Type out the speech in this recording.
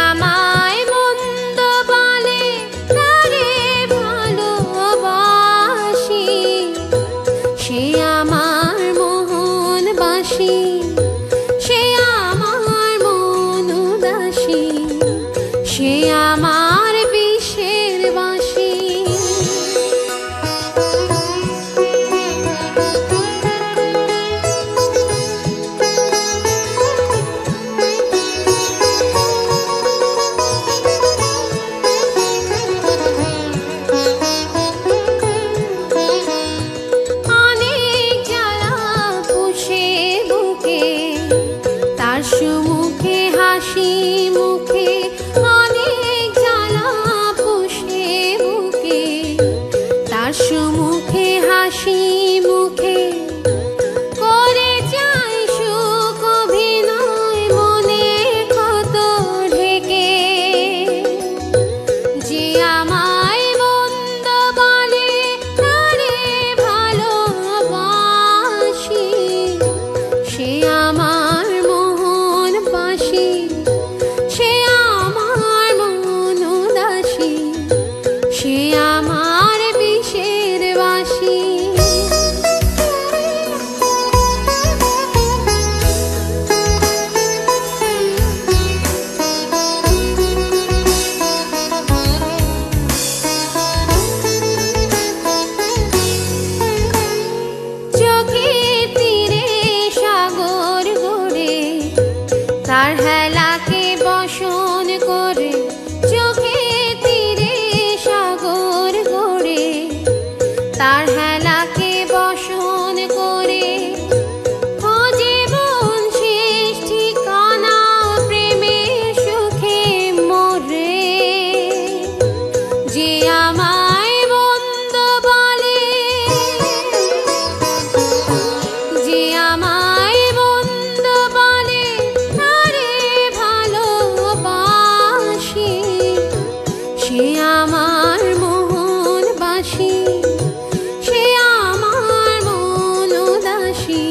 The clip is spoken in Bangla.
আমায় মন্দ বলে তারে ভালোবাসি, সে আমার মোহনবাসী, সে আমার মন উদাসী, সে আমার বিষের বাঁশি। সুমুখে হাসি মুখে অনেক জ্বালা পুষে বুকে, তার সুমুখে হাসি মুখে করে যাই সুখ অভিনয় মনে ক্ষত ঢেকে। যে আমায় মন্দ বলে তারে ভালোবাসি, সে আমার সে আমার মন উদাসী, সে আমার বিষের বাঁশি। চোখের তীরে সাগর গড়ে তার হেলাকে বসন করে, চোখের তীরে সাগর গড়ে তার হেলাকে বসন করে, জীবন শেষ ঠিকানা প্রেমের সুখে মরে। যে আমায় মন্দ বলে, যে আমায় মন্দ বলে তারে ভালোবাসি, সে আমার মোহনবাসী, সে আমার মন উদাসী,